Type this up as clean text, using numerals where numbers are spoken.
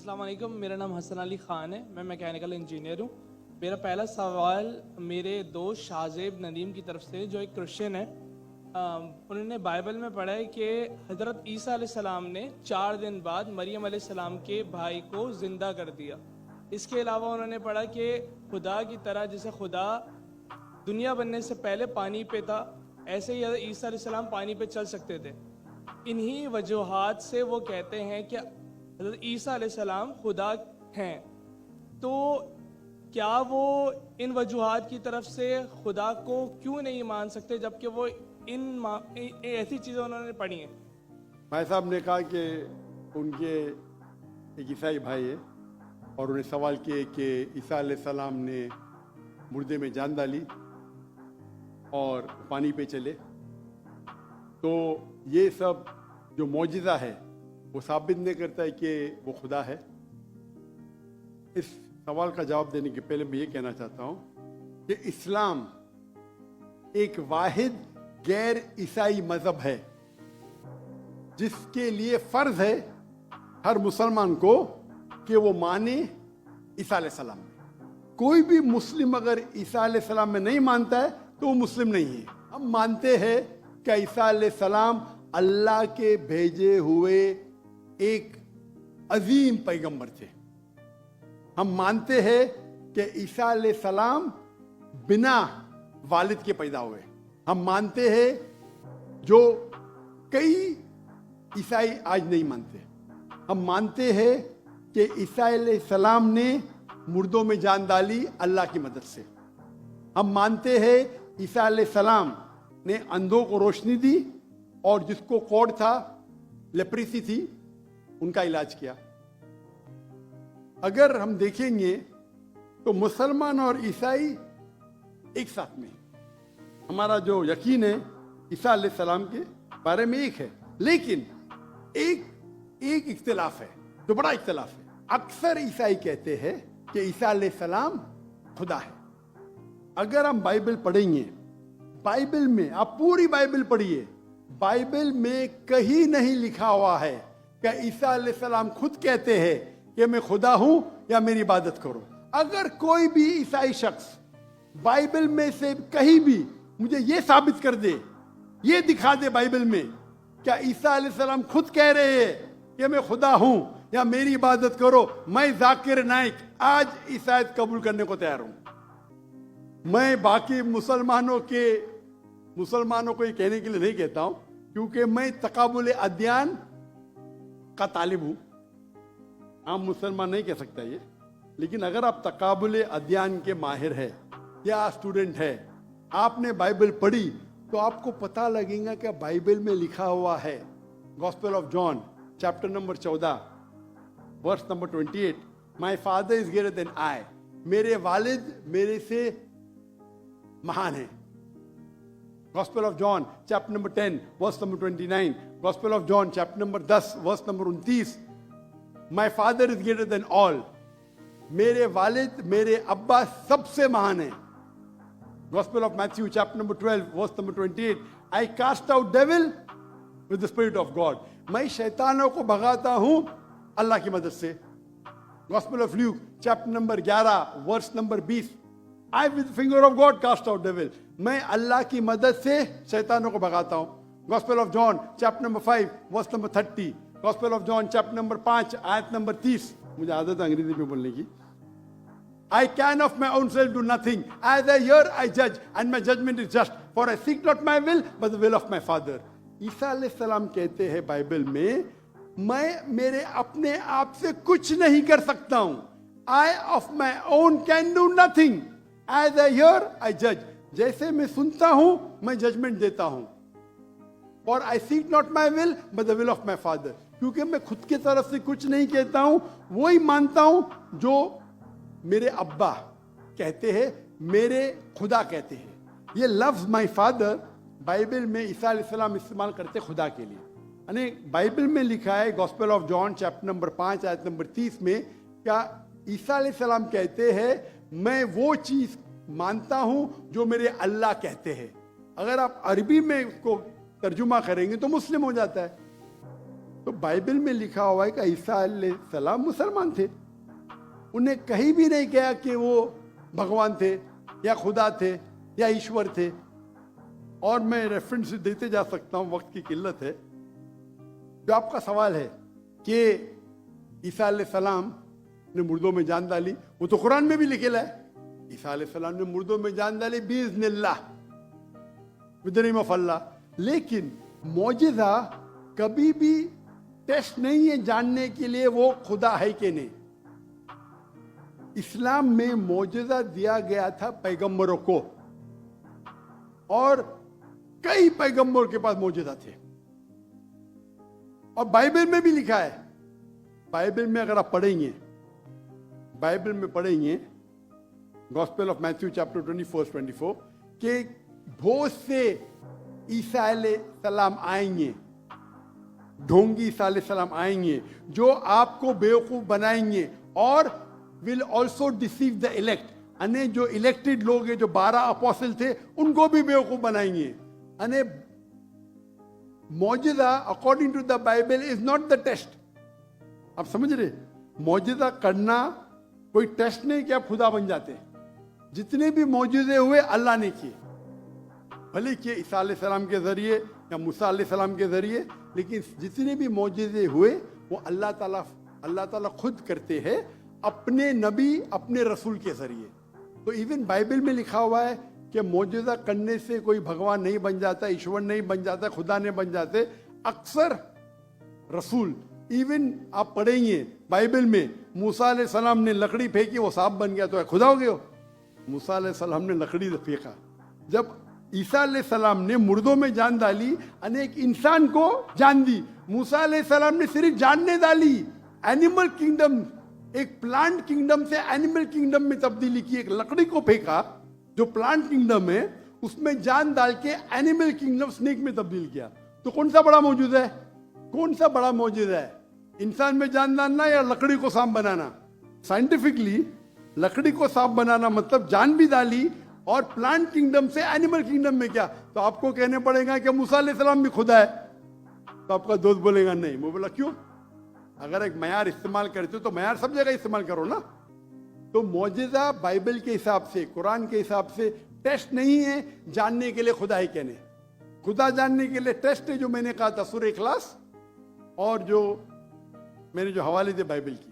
अस्सलाम वालेकुम, मेरा नाम हसन अली ख़ान है। मैं मैकेनिकल इंजीनियर हूँ। मेरा पहला सवाल मेरे दोस्त शाहजेब नदीम की तरफ से, जो एक क्रिश्चियन है। उन्होंने बाइबल में पढ़ा है कि हज़रत ईसा अलैहिस्सलाम ने 4 दिन बाद मरियम अलैहिस्सलाम के भाई को ज़िंदा कर दिया। इसके अलावा उन्होंने पढ़ा कि खुदा की तरह जैसे खुदा दुनिया बनने से पहले पानी पे था, ऐसे ही हज़रत ईसा अलैहिस्सलाम पानी पे चल सकते थे। इन्हीं वजूहात से वो कहते हैं कि हज़रत ईसा अलैहिस्सलाम खुदा हैं। तो क्या वो इन वजूहात की तरफ से खुदा को क्यों नहीं मान सकते, जबकि वो ऐसी चीज़ें उन्होंने पढ़ी हैं? भाई साहब ने कहा कि उनके एक ईसाई भाई है और उन्हें सवाल किए कि ईसा अलैहिस्सलाम ने मुर्दे में जान डाली और पानी पे चले, तो ये सब जो मौजिज़ा है वो साबित नहीं करता है कि वो खुदा है। इस सवाल का जवाब देने के पहले मैं ये कहना चाहता हूँ कि इस्लाम एक वाहिद गैर ईसाई मजहब है जिसके लिए फर्ज है हर मुसलमान को कि वो माने ईसा अलैहिस्सलाम में। कोई भी मुस्लिम अगर ईसा अलैहिस्सलाम में नहीं मानता है तो वो मुस्लिम नहीं है। हम मानते हैं कि ईसा अलैहिस्सलाम अल्लाह के भेजे हुए एक अजीम पैगंबर थे। हम मानते हैं कि ईसा अलैहिस्सलाम बिना वालिद के पैदा हुए। हम मानते हैं जो कई ईसाई आज नहीं मानते। हम मानते हैं कि ईसा अलैहिस्सलाम ने मुर्दों में जान डाली अल्लाह की मदद से। हम मानते हैं ईसा अलैहिस्सलाम ने अंधों को रोशनी दी और जिसको कोढ़ था, लेप्रेसी थी, उनका इलाज किया। अगर हम देखेंगे तो मुसलमान और ईसाई एक साथ में, हमारा जो यकीन है ईसा अलैहिस्सलाम के बारे में एक है, लेकिन एक इख्तिलाफ है जो बड़ा इख्तिलाफ है। अक्सर ईसाई कहते हैं कि ईसा अलैहिस्सलाम खुदा है। अगर हम बाइबल पढ़ेंगे, बाइबल में आप पूरी बाइबल पढ़िए, बाइबल में कहीं नहीं लिखा हुआ है कि ईसा अलैहिस्सलाम खुद कहते हैं कि मैं खुदा हूं या मेरी इबादत करो। अगर कोई भी ईसाई शख्स बाइबल में से कहीं भी मुझे ये साबित कर दे, ये दिखा दे बाइबल में क्या ईसा अलैहिस्सलाम खुद कह रहे हैं कि मैं खुदा हूं या मेरी इबादत करो, मैं जाकिर नाइक आज ईसाईयत कबूल करने को तैयार हूं। मैं बाकी मुसलमानों को ये कहने के लिए नहीं कहता हूं, क्योंकि मैं तकाबुल अदयान का तालिब हूं। आम मुसलमान नहीं कह सकता ये, लेकिन अगर आप तकाबुल अदयान के माहिर है या स्टूडेंट है, आपने बाइबल पढ़ी तो आपको पता लगेगा कि बाइबल में लिखा हुआ है, gospel of John chapter number 14 verse number 28, my father is greater than I, मेरे वालिद मेरे से महान है। Gospel of John chapter number 10 verse number 29, Gospel of John chapter number 10 verse number 29, my father is greater than all, मेरे वालिद मेरे अब्बा सबसे महान है। Gospel of Matthew chapter number 12 verse number 28, I cast out devil with the spirit of God, मैं शैतानों को भगाता हूं अल्लाह की मदद से। Gospel of Luke chapter number 11 verse number 20, I with the finger of God cast out devil, मैं अल्लाह की मदद से शैतानों को भगाता हूं। Gospel of John chapter number 5 verse number 30, Gospel of John chapter number 5 आयत नंबर 30, मुझे आदत है अंग्रेजी में बोलने की। I can of my own self do nothing, as I hear I judge and my judgment is just, for I seek not my will but the will of my father। ईसा अलैहिस्सलाम कहते हैं बाइबल में, मैं मेरे अपने आप से कुछ नहीं कर सकता हूं। I of my own can do nothing, as I hear I judge, जैसे मैं सुनता हूं मैं जजमेंट देता हूं। और आई seek not my will but the will of my father, क्योंकि मैं खुद की तरफ से कुछ नहीं कहता हूं, वही मानता हूं जो मेरे अब्बा कहते हैं, मेरे खुदा कहते हैं। ये लफ्ज माई फादर बाइबल में ईसा अलैहिस्सलाम इस्तेमाल करते खुदा के लिए। यानी बाइबल में लिखा है gospel of John chapter number 5 आयत नंबर 30 में, क्या ईसा अलैहिस्सलाम कहते हैं मैं वो चीज मानता हूं जो मेरे अल्लाह कहते हैं। अगर आप अरबी में उसको तर्जुमा करेंगे तो मुस्लिम हो जाता है। तो बाइबल में लिखा हुआ है कि ईसा अलैहिस्सलाम मुसलमान थे, उन्हें कहीं भी नहीं कहा कि वो भगवान थे या खुदा थे या ईश्वर थे। और मैं रेफरेंस देते जा सकता हूँ, वक्त की किल्लत है। जो आपका सवाल है कि ईसा अलैहिस्सलाम ने मुर्दों में जान डाली, वो तो कुरान में भी लिखेला है, ईसा अलैहिस्सलाम ने मुर्दों में जान डाली बिइज़्निल्लाह, विद द नेम ऑफ अल्लाह। लेकिन मौजिज़ा कभी भी टेस्ट नहीं है जानने के लिए वो खुदा है कि नहीं। इस्लाम में मौजिज़ा दिया गया था पैगंबरों को, और कई पैगंबरों के पास मौजिज़ा थे, और बाइबल में भी लिखा है। बाइबल में अगर आप पढ़ेंगे, बाइबल में पढ़ेंगे गॉस्पेल ऑफ मैथ्यू चैप्टर 24 कि बहुत से ईसा अलैहिस्सलाम आएंगे, ढोंगी ईसा अलैहिस्सलाम आएंगे जो आपको बेवकूफ बनाएंगे, और will also deceive the elect, अने जो इलेक्टेड लोग हैं, जो 12 अपोस्टल थे, उनको भी बेवकूफ बनाएंगे। अने मौजिज़ा according to the Bible is not the test. आप समझ रहे, मौजिज़ा करना कोई टेस्ट नहीं कि आप खुदा बन जाते। जितने भी मौजूदे हुए अल्लाह ने किए, भले कि ईसा अलैहिस्सलाम के जरिए या मूसा अलैहिस्सलाम के जरिए, लेकिन जितने भी मौजूदे हुए वो अल्लाह ताला खुद करते हैं अपने नबी, अपने रसूल के जरिए। तो इवन बाइबल में लिखा हुआ है कि मौजूदा करने से कोई भगवान नहीं बन जाता, ईश्वर नहीं बन जाता, खुदा नहीं बन जाते। अक्सर रसूल, इवन आप पढ़ेंगे बाइबल में, मूसा अलैहिस्सलाम ने लकड़ी फेंकी, वो सांप बन गया, तो खुदा हो गया। मूसा अलैहिस्सलाम ने लकड़ी फेंका। जब ईसा अलैहिस्सलाम ने मुर्दों में जान डाली, अनेक इंसान को जान दी। मूसा अलैहिस्सलाम ने सिर्फ जानने डाली, एनिमल किंगडम, एक प्लांट किंगडम से एनिमल किंगडम में तब्दीली की। एक लकड़ी को फेंका जो प्लांट किंगडम है, उसमें जान डाल के एनिमल किंगडम स्नेक में तब्दील किया। तो कौन सा बड़ा मौजूद है? कौन सा बड़ा मौजूद है? इंसान में जान डालना या लकड़ी को सांप बनाना? साइंटिफिकली लकड़ी को सांप बनाना मतलब जान भी डाली, और प्लांट किंगडम से एनिमल किंगडम में क्या? तो आपको कहने पड़ेगा कि मूसा अलैहिस्सलाम भी खुदा है। तो आपका दोस्त बोलेगा नहीं। मैं बोला क्यों? अगर एक मयार इस्तेमाल करते हो तो मयार सब जगह इस्तेमाल करो ना। तो मौजिज़ा बाइबल के हिसाब से, कुरान के हिसाब से टेस्ट नहीं है जानने के लिए खुदा है कहने। खुदा जानने के लिए टेस्ट है जो मैंने कहा था सूरह इखलास, और जो मैंने जो हवाले थे बाइबल के।